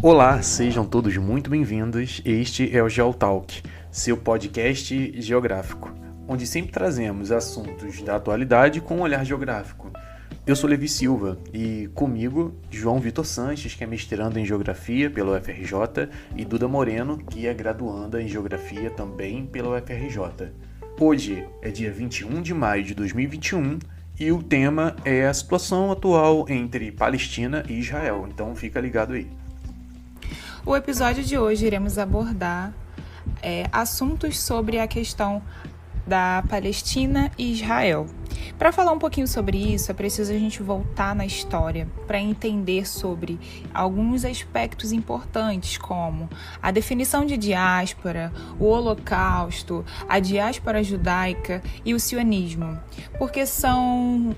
Olá, sejam todos muito bem-vindos. Este é o GeoTalk, seu podcast geográfico, onde sempre trazemos assuntos da atualidade com um olhar geográfico. Eu sou Levi Silva e comigo João Vitor Sanches, que é mestrando em Geografia pela UFRJ, e Duda Moreno, que é graduanda em Geografia também pela UFRJ. Hoje é dia 21 de maio de 2021 e o tema é a situação atual entre Palestina e Israel, então fica ligado aí. O episódio de hoje iremos abordar assuntos sobre a questão da Palestina e Israel. Para falar um pouquinho sobre isso, é preciso a gente voltar na história para entender sobre alguns aspectos importantes, como a definição de diáspora, o Holocausto, a diáspora judaica e o sionismo, porque são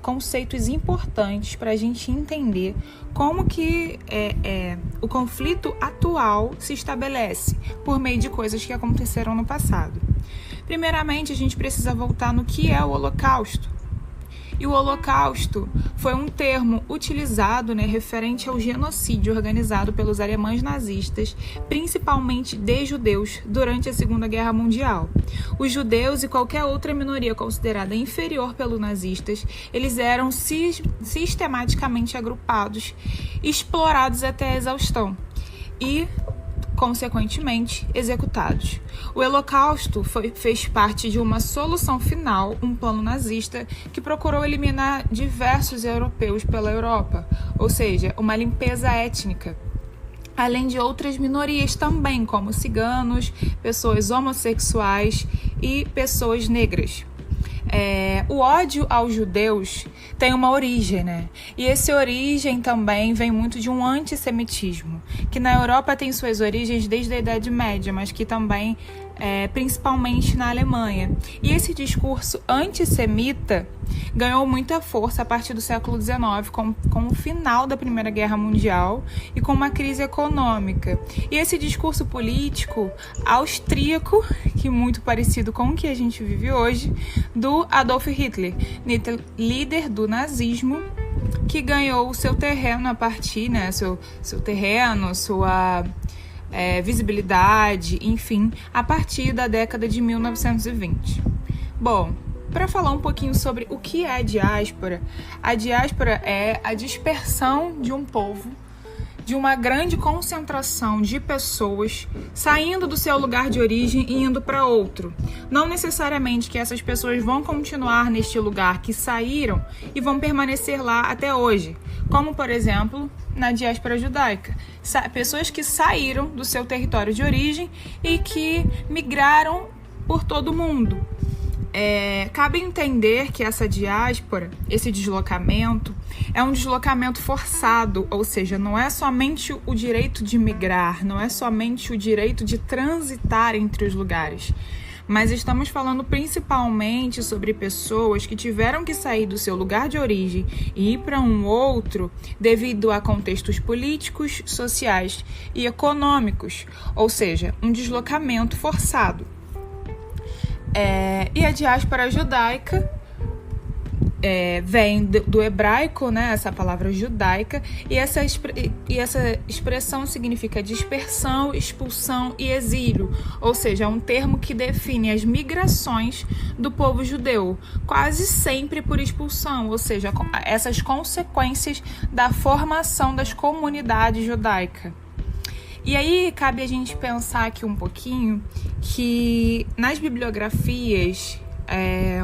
conceitos importantes para a gente entender como que o conflito atual se estabelece por meio de coisas que aconteceram no passado. Primeiramente, a gente precisa voltar no que é o Holocausto. E o Holocausto foi um termo utilizado, referente ao genocídio organizado pelos alemães nazistas, principalmente de judeus, durante a Segunda Guerra Mundial. Os judeus e qualquer outra minoria considerada inferior pelos nazistas, eles eram sistematicamente agrupados, explorados até a exaustão e, consequentemente, executados. O Holocausto fez parte de uma solução final, um plano nazista que procurou eliminar diversos europeus pela Europa, ou seja, uma limpeza étnica, além de outras minorias também, como ciganos, pessoas homossexuais e pessoas negras. O ódio aos judeus tem uma origem, E essa origem também vem muito de um antissemitismo, que na Europa tem suas origens desde a Idade Média, mas que também, principalmente na Alemanha. E esse discurso antissemita ganhou muita força a partir do século XIX, com o final da Primeira Guerra Mundial e com uma crise econômica. E esse discurso político austríaco, que é muito parecido com o que a gente vive hoje, do Adolf Hitler, líder do nazismo, que ganhou o seu terreno a partir, seu terreno, sua visibilidade, enfim, a partir da década de 1920. Bom, para falar um pouquinho sobre o que é a diáspora é a dispersão de um povo, de uma grande concentração de pessoas saindo do seu lugar de origem e indo para outro. Não necessariamente que essas pessoas vão continuar neste lugar que saíram e vão permanecer lá até hoje, como, por exemplo, na diáspora judaica. Pessoas que saíram do seu território de origem e que migraram por todo o mundo. Cabe entender que essa diáspora, esse deslocamento, é um deslocamento forçado, ou seja, não é somente o direito de migrar, não é somente o direito de transitar entre os lugares, mas estamos falando principalmente sobre pessoas que tiveram que sair do seu lugar de origem e ir para um outro devido a contextos políticos, sociais e econômicos, ou seja, um deslocamento forçado. E a diáspora judaica vem do hebraico, essa palavra judaica, e essa expressão significa dispersão, expulsão e exílio, ou seja, é um termo que define as migrações do povo judeu, quase sempre por expulsão, ou seja, essas consequências da formação das comunidades judaicas. E aí cabe a gente pensar aqui um pouquinho que nas bibliografias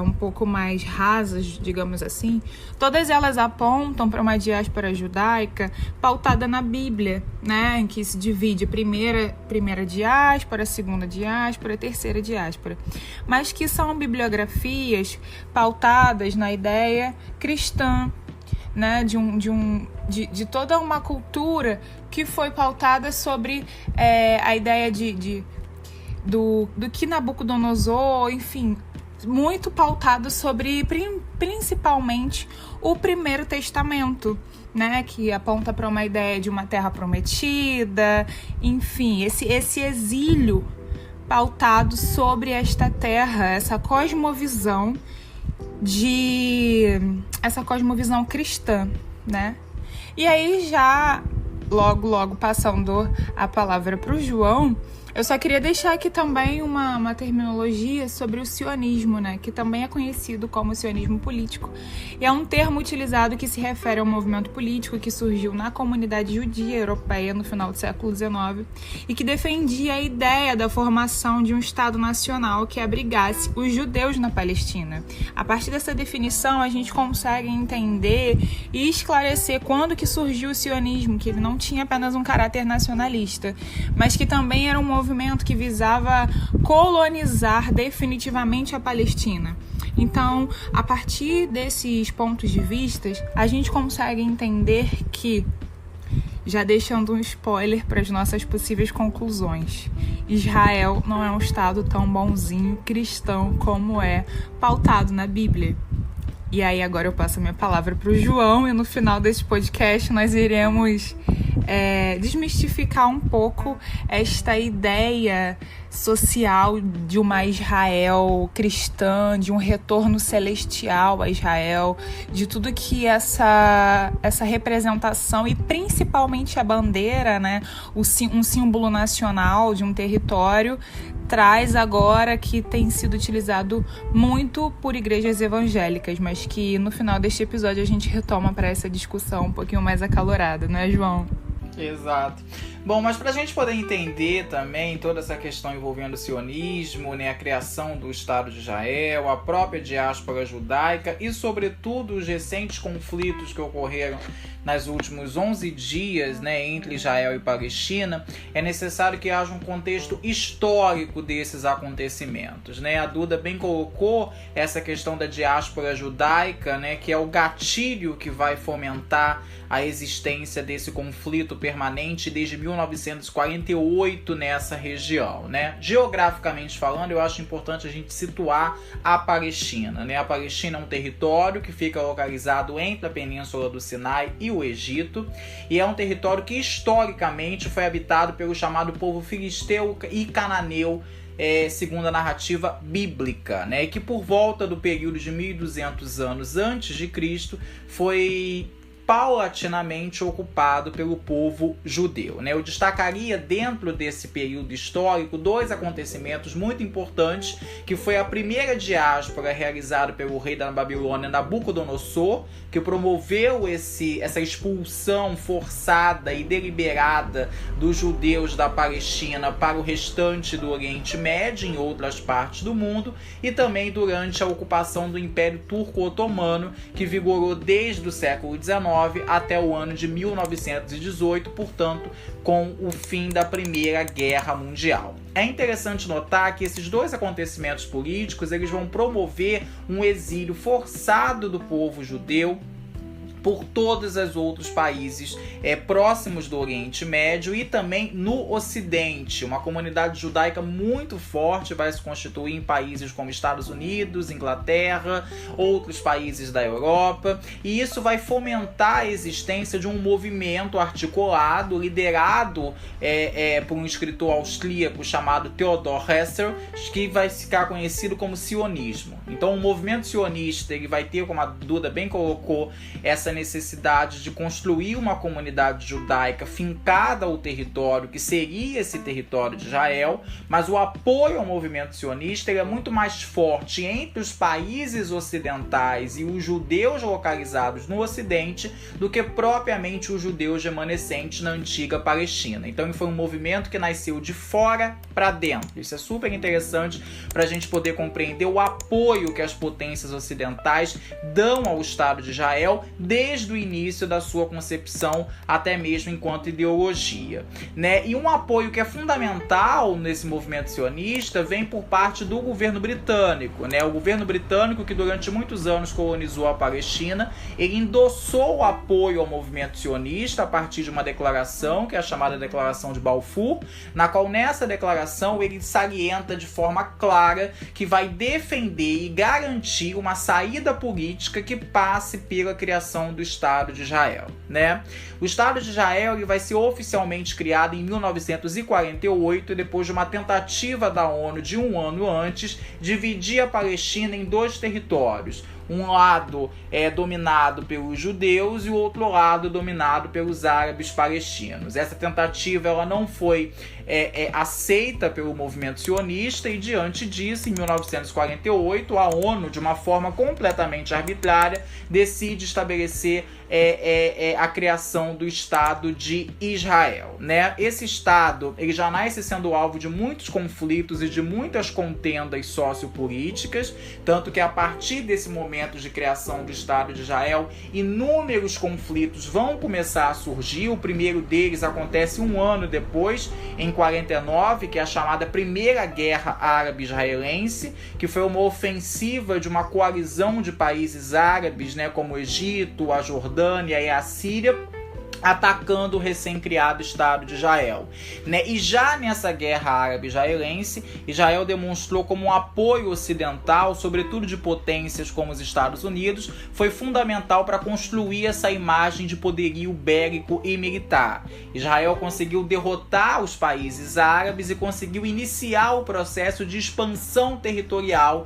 um pouco mais rasas, digamos assim, todas elas apontam para uma diáspora judaica pautada na Bíblia, em que se divide primeira diáspora, segunda diáspora, terceira diáspora, mas que são bibliografias pautadas na ideia cristã, de toda uma cultura que foi pautada sobre a ideia do que Nabucodonosor, enfim, muito pautado sobre principalmente o Primeiro Testamento, que aponta para uma ideia de uma terra prometida, enfim, esse exílio pautado sobre esta terra, essa cosmovisão cristã, E aí já logo passando a palavra para o João, eu só queria deixar aqui também uma terminologia sobre o sionismo, né? Que também é conhecido como sionismo político. E é um termo utilizado que se refere ao movimento político que surgiu na comunidade judia europeia no final do século XIX e que defendia a ideia da formação de um Estado nacional que abrigasse os judeus na Palestina. A partir dessa definição, a gente consegue entender e esclarecer quando que surgiu o sionismo, que ele não tinha apenas um caráter nacionalista, mas que também era um movimento que visava colonizar definitivamente a Palestina. Então, a partir desses pontos de vista, a gente consegue entender que, já deixando um spoiler para as nossas possíveis conclusões, Israel não é um Estado tão bonzinho, cristão, como é pautado na Bíblia. E aí agora eu passo a minha palavra para o João e no final desse podcast nós iremos desmistificar um pouco esta ideia social de uma Israel cristã, de um retorno celestial a Israel, de tudo que essa representação e principalmente a bandeira, né, um símbolo nacional de um território, traz agora, que tem sido utilizado muito por igrejas evangélicas, mas que no final deste episódio a gente retoma para essa discussão um pouquinho mais acalorada, não é, João? Exato. Bom, mas para a gente poder entender também toda essa questão envolvendo o sionismo, né, a criação do Estado de Israel, a própria diáspora judaica e, sobretudo, os recentes conflitos que ocorreram nos últimos 11 dias, né, entre Israel e Palestina, é necessário que haja um contexto histórico desses acontecimentos, né? A Duda bem colocou essa questão da diáspora judaica, né, que é o gatilho que vai fomentar a existência desse conflito permanente desde 1948 nessa região, né? Geograficamente falando, eu acho importante a gente situar a Palestina, né? A Palestina é um território que fica localizado entre a Península do Sinai e o Egito, e é um território que historicamente foi habitado pelo chamado povo filisteu e cananeu, segundo a narrativa bíblica, né? Que por volta do período de 1200 anos antes de Cristo foi paulatinamente ocupado pelo povo judeu, né? Eu destacaria dentro desse período histórico 2 acontecimentos muito importantes, que foi a primeira diáspora realizada pelo rei da Babilônia, Nabucodonosor, que promoveu essa expulsão forçada e deliberada dos judeus da Palestina para o restante do Oriente Médio em outras partes do mundo, e também durante a ocupação do Império Turco-Otomano, que vigorou desde o século XIX até o ano de 1918, portanto, com o fim da Primeira Guerra Mundial. É interessante notar que esses 2 acontecimentos políticos eles vão promover um exílio forçado do povo judeu por todos os outros países próximos do Oriente Médio e também no Ocidente. Uma comunidade judaica muito forte vai se constituir em países como Estados Unidos, Inglaterra, outros países da Europa, e isso vai fomentar a existência de um movimento articulado, liderado por um escritor austríaco chamado Theodor Herzl, que vai ficar conhecido como sionismo. Então, o movimento sionista ele vai ter, como a Duda bem colocou, essa necessidade de construir uma comunidade judaica fincada ao território, que seria esse território de Israel, mas o apoio ao movimento sionista ele é muito mais forte entre os países ocidentais e os judeus localizados no Ocidente do que propriamente os judeus remanescentes na antiga Palestina. Então foi um movimento que nasceu de fora para dentro. Isso é super interessante para a gente poder compreender o apoio que as potências ocidentais dão ao Estado de Israel desde o início da sua concepção, até mesmo enquanto ideologia, né? E um apoio que é fundamental nesse movimento sionista vem por parte do governo britânico, né? O governo britânico, que durante muitos anos colonizou a Palestina, ele endossou o apoio ao movimento sionista a partir de uma declaração, que é a chamada Declaração de Balfour, na qual nessa declaração ele salienta de forma clara que vai defender e garantir uma saída política que passe pela criação do Estado de Israel, né? O Estado de Israel ele vai ser oficialmente criado em 1948, depois de uma tentativa da ONU de um ano antes, dividir a Palestina em 2 territórios. um lado dominado pelos judeus e o outro lado dominado pelos árabes palestinos. Essa tentativa ela não foi aceita pelo movimento sionista e, diante disso, em 1948, a ONU, de uma forma completamente arbitrária, decide estabelecer a criação do Estado de Israel, né? Esse Estado ele já nasce sendo alvo de muitos conflitos e de muitas contendas sociopolíticas, tanto que a partir desse momento de criação do Estado de Israel, inúmeros conflitos vão começar a surgir. O primeiro deles acontece um ano depois, em 49, que é a chamada Primeira Guerra Árabe-Israelense, que foi uma ofensiva de uma coalizão de países árabes, né, como o Egito, a Jordânia e a Síria, atacando o recém-criado Estado de Israel, né? E já nessa guerra árabe-israelense, Israel demonstrou como um apoio ocidental, sobretudo de potências como os Estados Unidos, foi fundamental para construir essa imagem de poderio bélico e militar. Israel conseguiu derrotar os países árabes e conseguiu iniciar o processo de expansão territorial,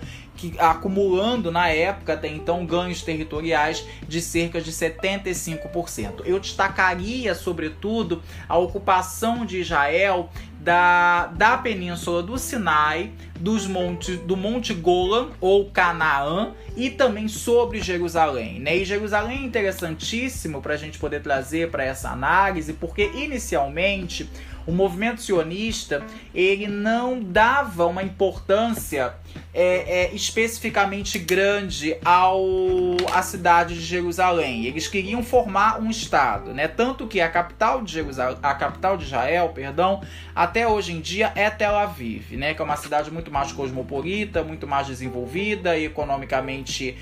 acumulando na época até então ganhos territoriais de cerca de 75%. Eu destacaria sobretudo a ocupação de Israel da península do Sinai, do Monte Golan ou Canaã e também sobre Jerusalém, né? E Jerusalém é interessantíssimo para a gente poder trazer para essa análise, porque inicialmente o movimento sionista ele não dava uma importância especificamente grande à cidade de Jerusalém. Eles queriam formar um estado, né? Tanto que a capital de Israel, até hoje em dia é Tel Aviv, né? Que é uma cidade muito mais cosmopolita, muito mais desenvolvida e economicamente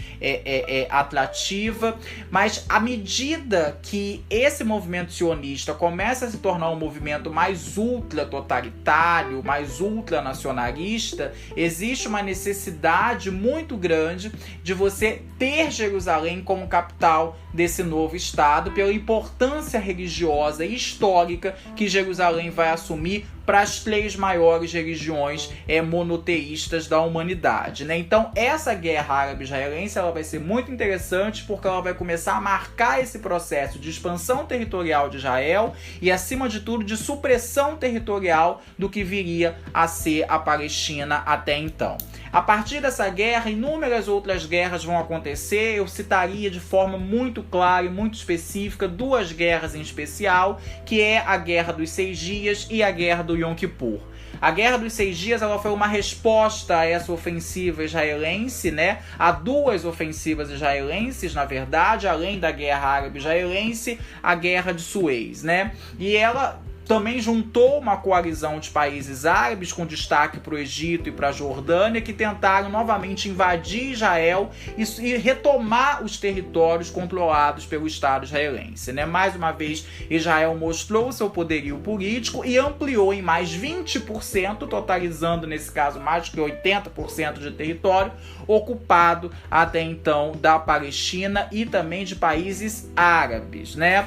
atrativa. Mas à medida que esse movimento sionista começa a se tornar um movimento mais ultra-totalitário, mais ultranacionalista, existe uma necessidade muito grande de você ter Jerusalém como capital desse novo estado, pela importância religiosa e histórica que Jerusalém vai assumir para as 3 maiores religiões monoteístas da humanidade, né? Então essa guerra árabe-israelense ela vai ser muito interessante, porque ela vai começar a marcar esse processo de expansão territorial de Israel e, acima de tudo, de supressão territorial do que viria a ser a Palestina até então. A partir dessa guerra, inúmeras outras guerras vão acontecer. Eu citaria de forma muito clara e muito específica 2 guerras em especial, que é a Guerra dos 6 Dias e a Guerra do Yom Kippur. A Guerra dos 6 Dias ela foi uma resposta a essa ofensiva israelense, né? Há 2 ofensivas israelenses, na verdade, além da Guerra Árabe-Israelense, a Guerra de Suez, né? E ela também juntou uma coalizão de países árabes, com destaque para o Egito e para a Jordânia, que tentaram novamente invadir Israel e retomar os territórios controlados pelo Estado israelense, né? Mais uma vez, Israel mostrou seu poderio político e ampliou em mais 20%, totalizando, nesse caso, mais que 80% de território ocupado até então da Palestina e também de países árabes, né?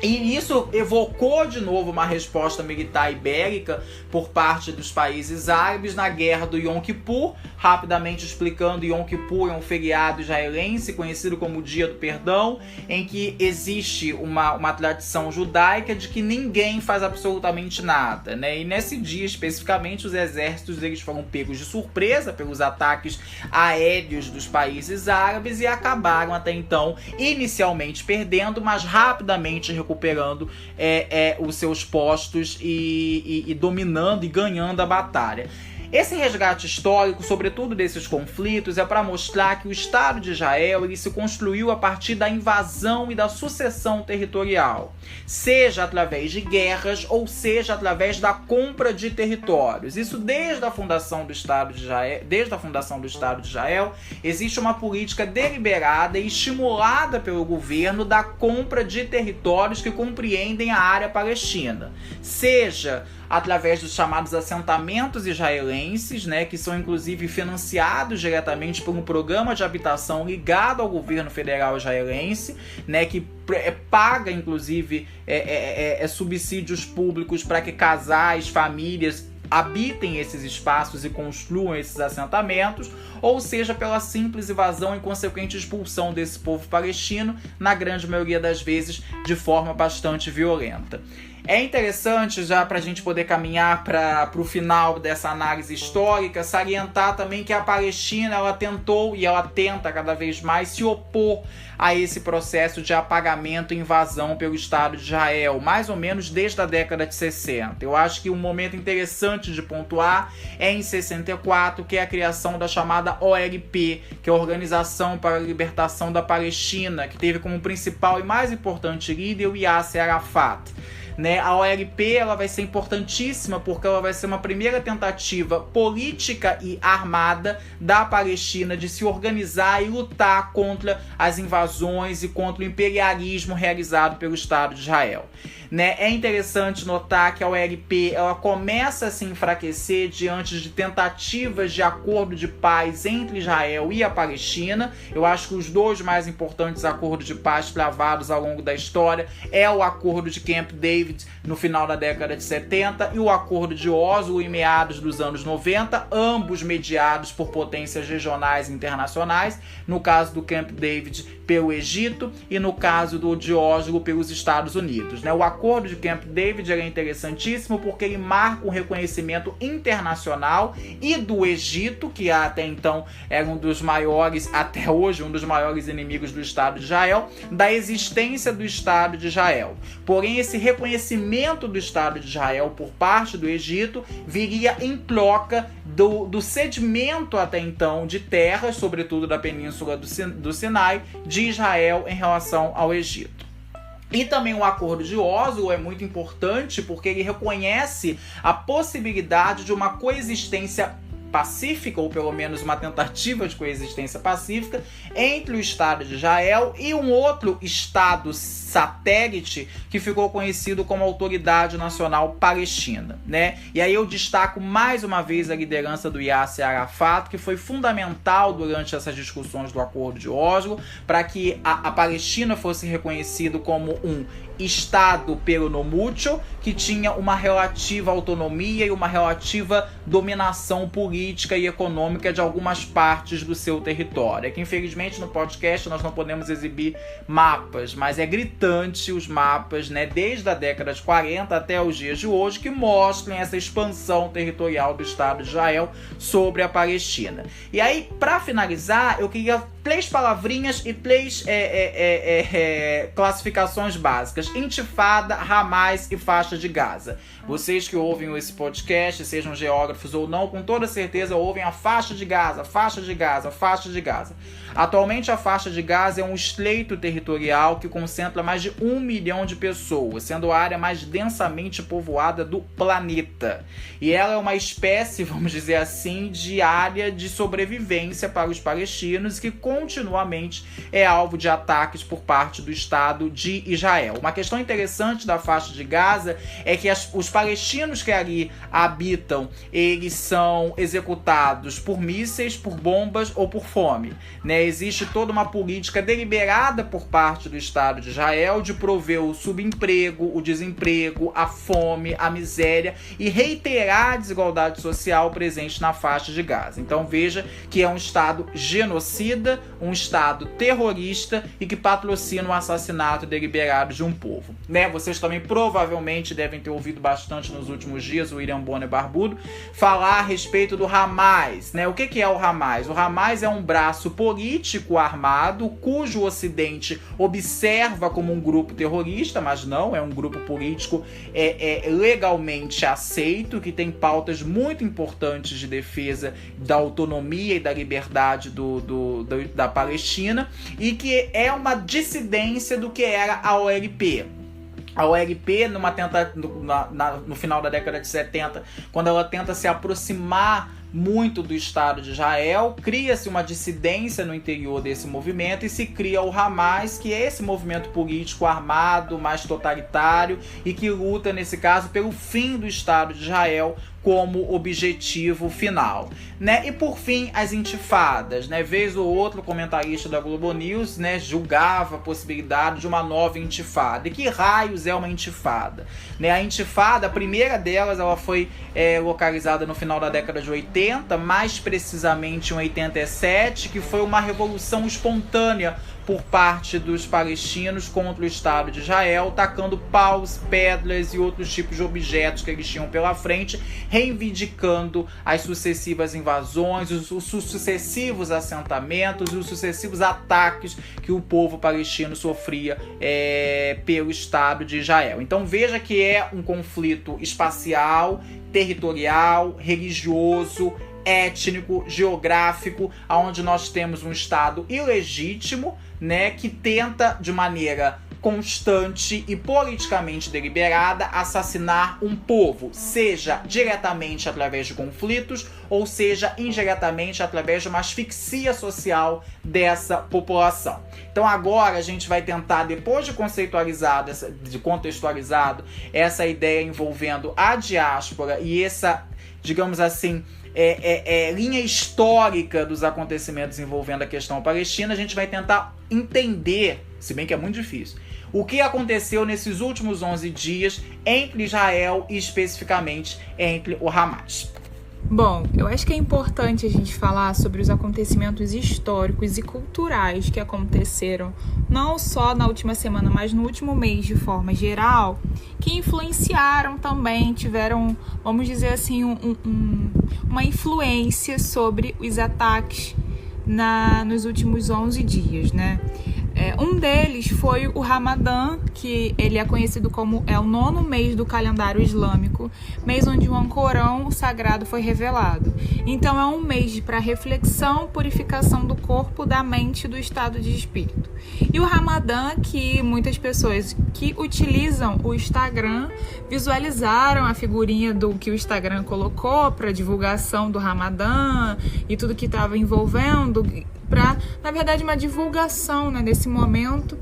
E isso evocou de novo uma resposta militar ibérica por parte dos países árabes na Guerra do Yom Kippur. Rapidamente explicando, Yom Kippur é um feriado israelense conhecido como o Dia do Perdão, em que existe uma tradição judaica de que ninguém faz absolutamente nada, né? E nesse dia especificamente os exércitos eles foram pegos de surpresa pelos ataques aéreos dos países árabes e acabaram até então inicialmente perdendo, mas rapidamente recuperando os seus postos e dominando e ganhando a batalha. Esse resgate histórico, sobretudo desses conflitos, é para mostrar que o Estado de Israel ele se construiu a partir da invasão e da sucessão territorial, seja através de guerras ou seja através da compra de territórios. Isso desde a fundação do Estado de Israel, existe uma política deliberada e estimulada pelo governo da compra de territórios que compreendem a área palestina, seja através dos chamados assentamentos israelenses, né, que são inclusive financiados diretamente por um programa de habitação ligado ao governo federal israelense, né, que paga inclusive subsídios públicos para que casais, famílias habitem esses espaços e construam esses assentamentos, ou seja, pela simples invasão e consequente expulsão desse povo palestino, na grande maioria das vezes de forma bastante violenta. É interessante, já para a gente poder caminhar para o final dessa análise histórica, salientar também que a Palestina ela tentou e ela tenta cada vez mais se opor a esse processo de apagamento e invasão pelo Estado de Israel, mais ou menos desde a década de 60. Eu acho que um momento interessante de pontuar é em 64, que é a criação da chamada OLP, que é a Organização para a Libertação da Palestina, que teve como principal e mais importante líder o Yasser Arafat. A OLP ela vai ser importantíssima porque ela vai ser uma primeira tentativa política e armada da Palestina de se organizar e lutar contra as invasões e contra o imperialismo realizado pelo Estado de Israel. É interessante notar que a OLP ela começa a se enfraquecer diante de tentativas de acordo de paz entre Israel e a Palestina. Eu acho que os dois mais importantes acordos de paz travados ao longo da história é o acordo de Camp David no final da década de 70 e o acordo de Oslo em meados dos anos 90, ambos mediados por potências regionais e internacionais, no caso do Camp David pelo Egito e no caso do de Oslo pelos Estados Unidos. O acordo de Camp David é interessantíssimo porque ele marca um reconhecimento internacional e do Egito, que até então era um dos maiores, até hoje um dos maiores inimigos do Estado de Israel, da existência do Estado de Israel. Porém, esse reconhecimento do Estado de Israel por parte do Egito viria em troca do cedimento até então de terras, sobretudo da península do Sinai, de Israel em relação ao Egito. E também o acordo de Oslo é muito importante porque ele reconhece a possibilidade de uma coexistência pacífica, ou pelo menos uma tentativa de coexistência pacífica, entre o Estado de Israel e um outro Estado satélite que ficou conhecido como Autoridade Nacional Palestina, E aí eu destaco mais uma vez a liderança do Yasser Arafat, que foi fundamental durante essas discussões do Acordo de Oslo para que a Palestina fosse reconhecido como um Estado peronomútil, que tinha uma relativa autonomia e uma relativa dominação política e econômica de algumas partes do seu território. É que infelizmente no podcast nós não podemos exibir mapas, mas é gritante os mapas, desde a década de 40 até os dias de hoje, que mostram essa expansão territorial do Estado de Israel sobre a Palestina. E aí, para finalizar, eu queria 3 palavrinhas e 3 classificações básicas: Intifada, Hamas e faixa de Gaza. Vocês que ouvem esse podcast, sejam geógrafos ou não, com toda certeza ouvem a faixa de Gaza, faixa de Gaza, faixa de Gaza. Atualmente a faixa de Gaza é um estreito territorial que concentra mais de 1 milhão de pessoas, sendo a área mais densamente povoada do planeta. E ela é uma espécie, vamos dizer assim, de área de sobrevivência para os palestinos que continuamente é alvo de ataques por parte do Estado de Israel. Uma questão interessante da faixa de Gaza é que os palestinos que ali habitam, eles são executados por mísseis, por bombas ou por fome, Existe toda uma política deliberada por parte do Estado de Israel de prover o subemprego, o desemprego, a fome, a miséria e reiterar a desigualdade social presente na faixa de Gaza. Então veja que é um Estado genocida, um Estado terrorista e que patrocina o assassinato deliberado de um povo. Vocês também provavelmente devem ter ouvido bastante nos últimos dias o William Bonner Barbudo falar a respeito do Hamas. O que é o Hamas? O Hamas é um braço político armado, cujo o Ocidente observa como um grupo terrorista, mas não, é um grupo político legalmente aceito, que tem pautas muito importantes de defesa da autonomia e da liberdade da Palestina, e que é uma dissidência do que era a OLP. A OLP, no final da década de 70, quando ela tenta se aproximar muito do Estado de Israel, cria-se uma dissidência no interior desse movimento e se cria o Hamas, que é esse movimento político armado, mais totalitário e que luta, nesse caso, pelo fim do Estado de Israel como objetivo final, né? E por fim, as intifadas, né? Vez ou outro, comentarista da Globo News, né, julgava a possibilidade de uma nova intifada. E que raios é uma intifada? Né? A intifada, a primeira delas, ela foi localizada no final da década de 80, mais precisamente em 87, que foi uma revolução espontânea por parte dos palestinos contra o Estado de Israel, tacando paus, pedras e outros tipos de objetos que eles tinham pela frente, reivindicando as sucessivas invasões, os sucessivos assentamentos e os sucessivos ataques que o povo palestino sofria pelo Estado de Israel. Então veja que é um conflito espacial, territorial, religioso, étnico, geográfico, onde nós temos um Estado ilegítimo, né, que tenta de maneira constante e politicamente deliberada assassinar um povo, seja diretamente através de conflitos ou seja indiretamente através de uma asfixia social dessa população. Então agora a gente vai tentar, depois de contextualizado essa ideia envolvendo a diáspora e essa, digamos assim, linha histórica dos acontecimentos envolvendo a questão palestina, a gente vai tentar entender, se bem que é muito difícil, o que aconteceu nesses últimos 11 dias entre Israel e especificamente entre o Hamas. Bom, eu acho que é importante a gente falar sobre os acontecimentos históricos e culturais que aconteceram não só na última semana, mas no último mês de forma geral, que influenciaram também, tiveram, vamos dizer assim, uma influência sobre os ataques nos últimos 11 dias, né? Um deles foi o Ramadã, que ele é conhecido como o 9º mês do calendário islâmico, mês onde o Alcorão sagrado foi revelado. Então é um mês para reflexão, purificação do corpo, da mente e do estado de espírito. E o Ramadã, que muitas pessoas que utilizam o Instagram visualizaram a figurinha do que o Instagram colocou para divulgação do Ramadã e tudo que estava envolvendo, para, na verdade, uma divulgação, né, desse momento.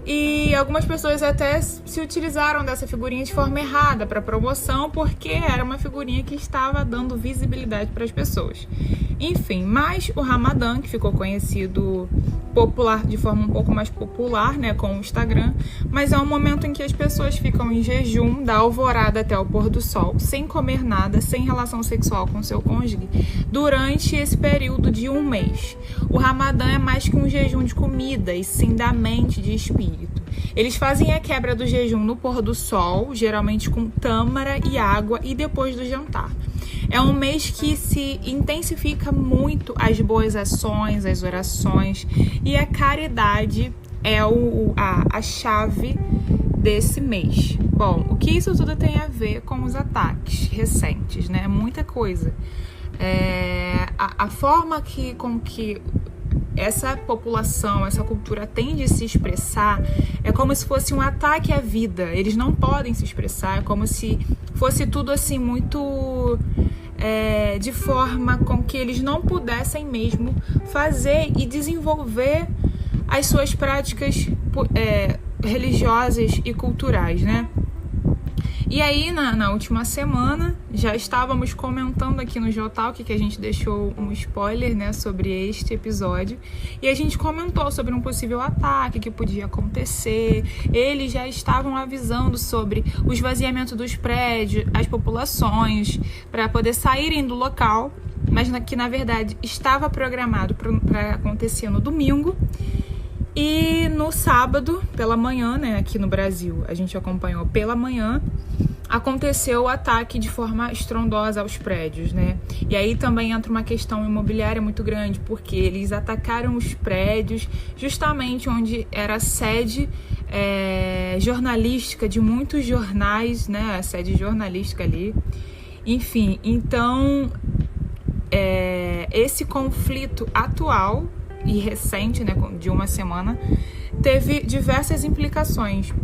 E algumas pessoas até se utilizaram dessa figurinha de forma errada para promoção, porque era uma figurinha que estava dando visibilidade para as pessoas. Enfim, mas o Ramadã, que ficou conhecido popular, de forma um pouco mais popular, né, com o Instagram, mas é um momento em que as pessoas ficam em jejum da alvorada até o pôr do sol, sem comer nada, sem relação sexual com seu cônjuge, durante esse período de um mês. O Ramadã é mais que um jejum de comida, e sim da mente, de espírito. Eles fazem a quebra do jejum no pôr do sol, geralmente com tâmara e água, e depois do jantar. É um mês que se intensifica muito as boas ações, as orações, e a caridade é a chave desse mês. Bom, o que isso tudo tem a ver com os ataques recentes, né? Muita coisa. A forma com que essa população, essa cultura tende a se expressar é como se fosse um ataque à vida. Eles não podem se expressar, é como se fosse tudo assim muito de forma com que eles não pudessem mesmo fazer e desenvolver as suas práticas religiosas e culturais, né? E aí, na última semana, já estávamos comentando aqui no Geotalk, que a gente deixou um spoiler, né, sobre este episódio, e a gente comentou sobre um possível ataque que podia acontecer. Eles já estavam avisando sobre o esvaziamento dos prédios, as populações, para poder saírem do local, mas que, na verdade, estava programado para acontecer no domingo. E no sábado, pela manhã, né, aqui no Brasil, a gente acompanhou pela manhã, aconteceu o ataque de forma estrondosa aos prédios, né? E aí também entra uma questão imobiliária muito grande, porque eles atacaram os prédios justamente onde era a sede jornalística de muitos jornais, né? A sede jornalística ali. Enfim, então, esse conflito atual e recente, né, de uma semana, teve diversas implicações.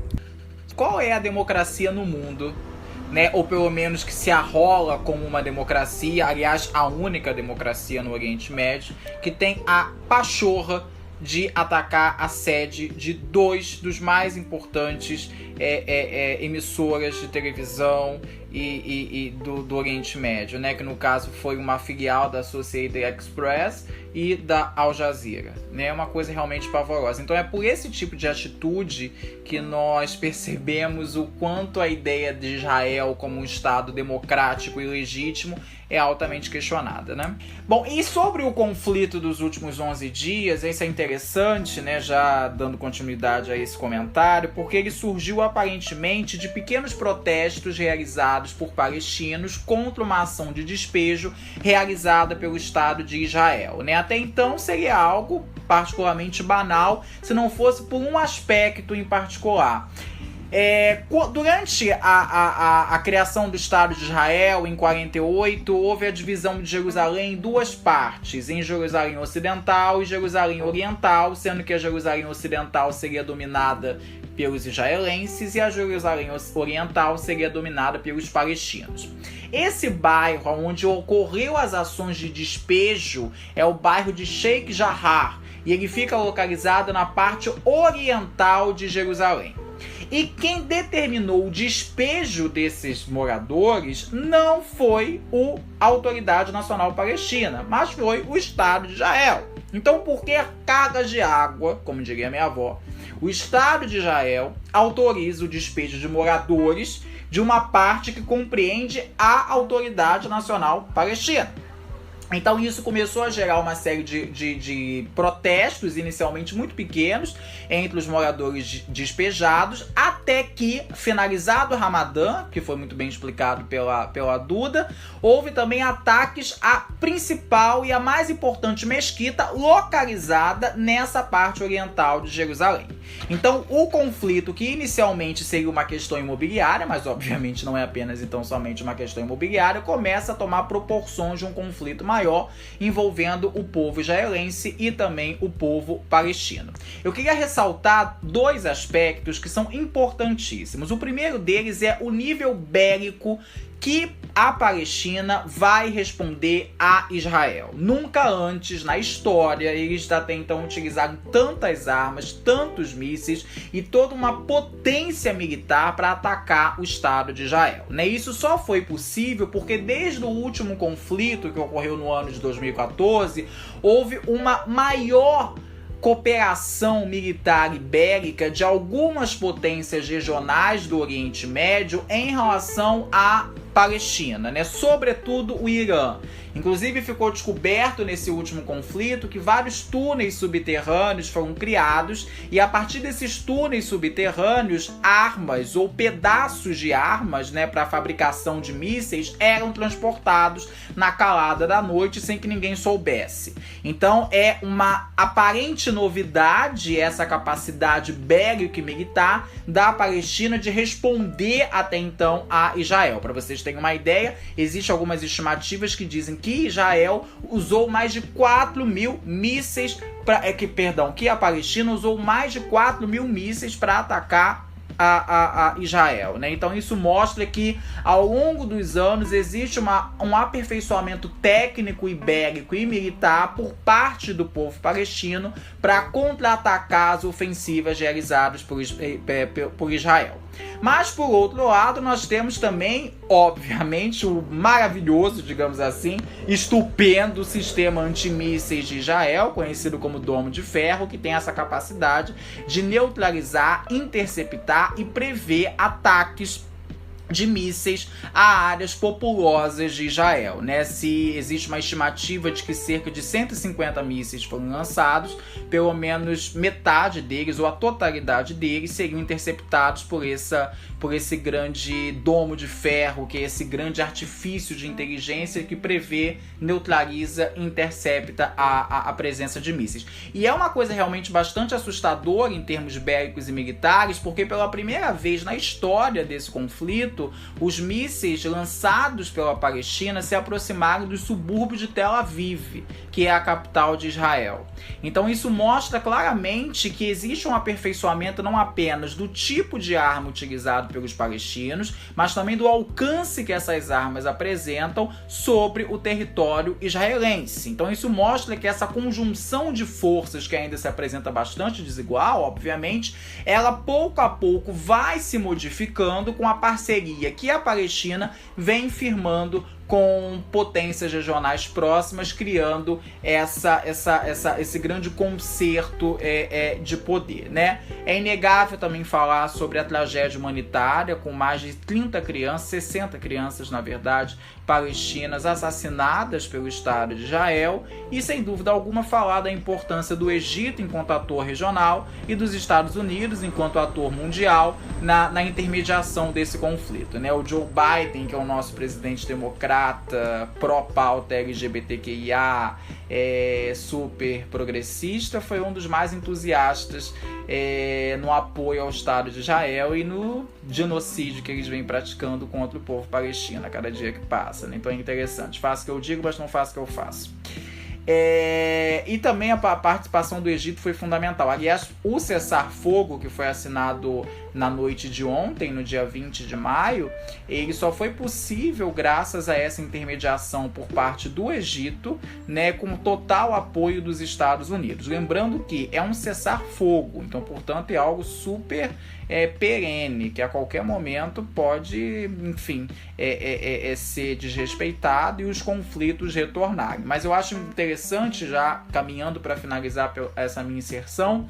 Qual é a democracia no mundo, né, ou pelo menos que se arrola como uma democracia, aliás, a única democracia no Oriente Médio, que tem a pachorra de atacar a sede de dois dos mais importantes emissoras de televisão do Oriente Médio, né? Que no caso foi uma filial da Associated Express e da Al Jazeera, né? É uma coisa realmente pavorosa. Então é por esse tipo de atitude que nós percebemos o quanto a ideia de Israel como um Estado democrático e legítimo é altamente questionada, né? Bom, e sobre o conflito dos últimos 11 dias, isso é interessante, né? Já dando continuidade a esse comentário, porque ele surgiu aparentemente de pequenos protestos realizados por palestinos contra uma ação de despejo realizada pelo Estado de Israel, né? Até então seria algo particularmente banal se não fosse por um aspecto em particular. Durante a criação do Estado de Israel, em 48, houve a divisão de Jerusalém em duas partes, em Jerusalém Ocidental e Jerusalém Oriental, sendo que a Jerusalém Ocidental seria dominada pelos israelenses e a Jerusalém Oriental seria dominada pelos palestinos. Esse bairro onde ocorreu as ações de despejo é o bairro de Sheikh Jarrah, e ele fica localizado na parte oriental de Jerusalém. E quem determinou o despejo desses moradores não foi a Autoridade Nacional Palestina, mas foi o Estado de Israel. Então, por que cargas de água, como diria minha avó, o Estado de Israel autoriza o despejo de moradores de uma parte que compreende a Autoridade Nacional Palestina? Então isso começou a gerar uma série de protestos, inicialmente muito pequenos, entre os moradores despejados, até que, finalizado o Ramadã, que foi muito bem explicado pela Duda, houve também ataques à principal e a mais importante mesquita localizada nessa parte oriental de Jerusalém. Então o conflito, que inicialmente seria uma questão imobiliária, mas obviamente não é apenas então somente uma questão imobiliária, começa a tomar proporções de um conflito maior envolvendo o povo israelense e também o povo palestino. Eu queria ressaltar dois aspectos que são importantíssimos. O primeiro deles é o nível bélico que a Palestina vai responder a Israel. Nunca antes na história eles até então utilizaram tantas armas, tantos mísseis e toda uma potência militar para atacar o Estado de Israel. Isso só foi possível porque desde o último conflito que ocorreu no ano de 2014, houve uma maior cooperação militar e bélica de algumas potências regionais do Oriente Médio em relação à Palestina, sobretudo o Irã. Inclusive ficou descoberto nesse último conflito que vários túneis subterrâneos foram criados e a partir desses túneis subterrâneos, armas ou pedaços de armas, para a fabricação de mísseis eram transportados na calada da noite sem que ninguém soubesse. Então é uma aparente novidade essa capacidade bélica e militar da Palestina de responder até então a Israel. Para vocês terem uma ideia, existem algumas estimativas que dizem que Israel usou mais de 4 mil mísseis, que a Palestina usou mais de 4 mil mísseis para atacar a Israel, Então isso mostra que ao longo dos anos existe um aperfeiçoamento técnico e bélico e militar por parte do povo palestino para contra-atacar as ofensivas realizadas por Israel. Mas por outro lado nós temos também, obviamente, o maravilhoso, digamos assim, estupendo sistema antimísseis de Israel, conhecido como Domo de Ferro, que tem essa capacidade de neutralizar, interceptar e prever ataques de mísseis a áreas populosas de Israel, Se existe uma estimativa de que cerca de 150 mísseis foram lançados, pelo menos metade deles ou a totalidade deles seriam interceptados por esse grande domo de ferro, que é esse grande artifício de inteligência que prevê, neutraliza e intercepta a presença de mísseis. E é uma coisa realmente bastante assustadora em termos bélicos e militares, porque pela primeira vez na história desse conflito, os mísseis lançados pela Palestina se aproximaram dos subúrbios de Tel Aviv, que é a capital de Israel. Então isso mostra claramente que existe um aperfeiçoamento não apenas do tipo de arma utilizado pelos palestinos, mas também do alcance que essas armas apresentam sobre o território israelense. Então isso mostra que essa conjunção de forças, que ainda se apresenta bastante desigual, obviamente, ela pouco a pouco vai se modificando com a parceria que a Palestina vem firmando com potências regionais próximas, criando esse grande concerto de poder, né? É inegável também falar sobre a tragédia humanitária, com mais de 30 crianças, 60 crianças, na verdade, palestinas assassinadas pelo Estado de Israel, e sem dúvida alguma falar da importância do Egito enquanto ator regional e dos Estados Unidos enquanto ator mundial na intermediação desse conflito, né? O Joe Biden, que é o nosso presidente democrata, pró-pauta LGBTQIA, super progressista, foi um dos mais entusiastas no apoio ao Estado de Israel e no genocídio que eles vêm praticando contra o povo palestino a cada dia que passa, né? Então é interessante, faço o que eu digo, mas não faço o que eu faço. E também a participação do Egito foi fundamental. Aliás, o cessar-fogo que foi assinado na noite de ontem, no dia 20 de maio, ele só foi possível graças a essa intermediação por parte do Egito, né, com total apoio dos Estados Unidos. Lembrando que é um cessar-fogo, então, portanto, é algo super perene, que a qualquer momento pode, enfim, ser desrespeitado e os conflitos retornarem. Mas eu acho interessante, já caminhando para finalizar essa minha inserção,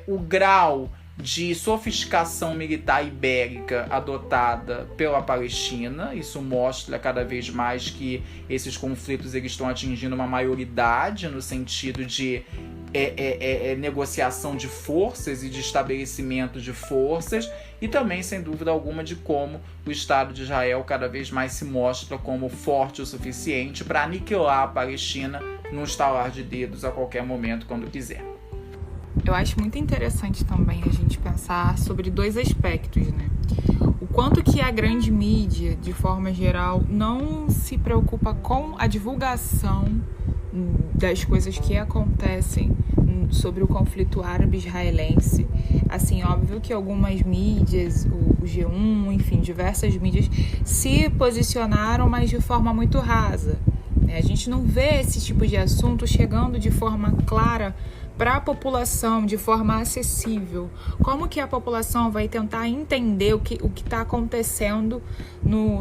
o grau de sofisticação militar ibérica adotada pela Palestina. Isso mostra cada vez mais que esses conflitos eles estão atingindo uma maioridade no sentido de negociação de forças e de estabelecimento de forças, e também, sem dúvida alguma, de como o Estado de Israel cada vez mais se mostra como forte o suficiente para aniquilar a Palestina num estalar de dedos a qualquer momento, quando quiser. Eu acho muito interessante também a gente pensar sobre dois aspectos, né? O quanto que a grande mídia, de forma geral, não se preocupa com a divulgação das coisas que acontecem sobre o conflito árabe-israelense. Assim, óbvio que algumas mídias, o G1, enfim, diversas mídias se posicionaram, mas de forma muito rasa. A gente não vê esse tipo de assunto chegando de forma clara para a população, de forma acessível. Como que a população vai tentar entender o que está acontecendo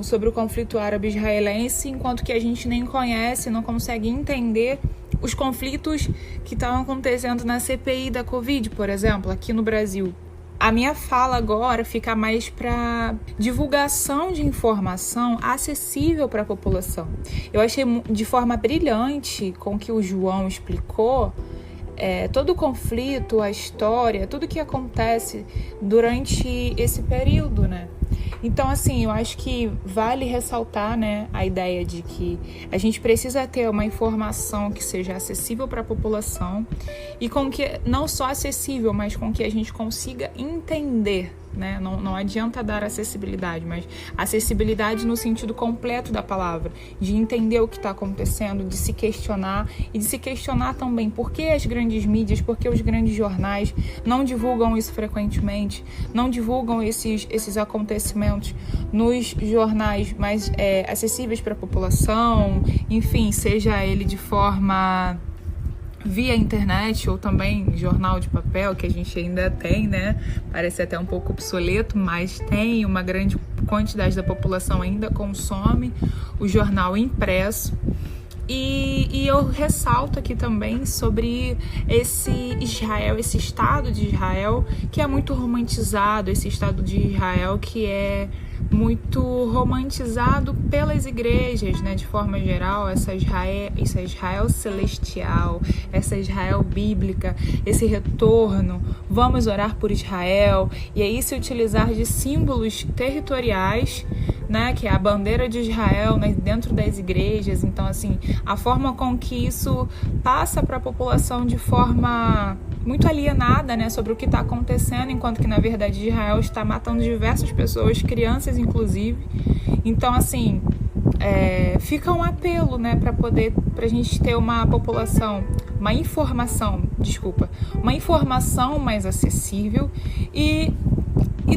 sobre o conflito árabe-israelense, enquanto que a gente nem conhece, não consegue entender os conflitos que estavam acontecendo na CPI da Covid, por exemplo, aqui no Brasil. A minha fala agora fica mais para divulgação de informação acessível para a população. Eu achei de forma brilhante com que o João explicou todo o conflito, a história, tudo que acontece durante esse período, né? Então, assim, eu acho que vale ressaltar, né, a ideia de que a gente precisa ter uma informação que seja acessível para a população e com que não só acessível, mas com que a gente consiga entender, né? Não adianta dar acessibilidade, mas acessibilidade no sentido completo da palavra, de entender o que está acontecendo, de se questionar e de se questionar também por que as grandes mídias, por que os grandes jornais não divulgam isso frequentemente, não divulgam esses acontecimentos nos jornais mais acessíveis para a população, enfim, seja ele de forma via internet ou também jornal de papel, que a gente ainda tem, né? Parece até um pouco obsoleto, mas tem uma grande quantidade da população ainda consome o jornal impresso. E eu ressalto aqui também sobre esse Israel, esse Estado de Israel, que é muito romantizado, esse Estado de Israel que é muito romantizado pelas igrejas, né, de forma geral, essa Israel celestial, essa Israel bíblica, esse retorno, vamos orar por Israel, e aí se utilizar de símbolos territoriais, né, que é a bandeira de Israel, né, dentro das igrejas. Então, assim, a forma com que isso passa para a população de forma muito alienada, né, sobre o que está acontecendo, enquanto que, na verdade, Israel está matando diversas pessoas, crianças, inclusive. Então, assim, fica um apelo, né, para a gente ter uma informação mais acessível e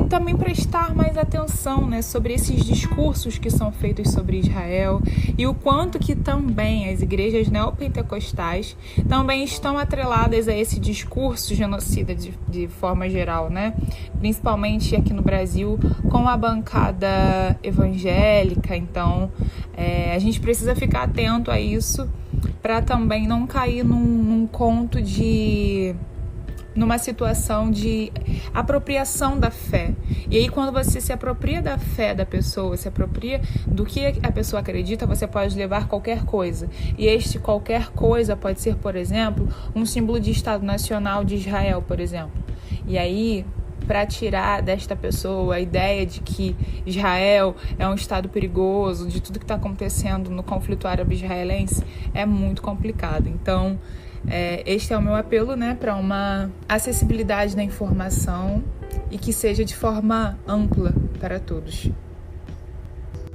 também prestar mais atenção, né, sobre esses discursos que são feitos sobre Israel e o quanto que também as igrejas neopentecostais também estão atreladas a esse discurso genocida de forma geral, né? Principalmente aqui no Brasil com a bancada evangélica. Então, a gente precisa ficar atento a isso para também não cair numa situação de apropriação da fé. E aí, quando você se apropria da fé da pessoa, se apropria do que a pessoa acredita, você pode levar qualquer coisa. E este qualquer coisa pode ser, por exemplo, um símbolo de Estado Nacional de Israel, por exemplo. E aí, para tirar desta pessoa a ideia de que Israel é um Estado perigoso, de tudo que está acontecendo no conflito árabe-israelense, é muito complicado. Então, este é o meu apelo, né, para uma acessibilidade da informação e que seja de forma ampla para todos.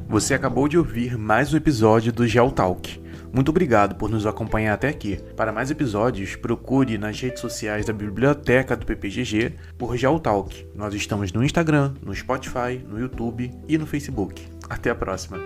Você acabou de ouvir mais um episódio do Geotalk. Muito obrigado por nos acompanhar até aqui. Para mais episódios, procure nas redes sociais da Biblioteca do PPGG por Geotalk. Nós estamos no Instagram, no Spotify, no YouTube e no Facebook. Até a próxima!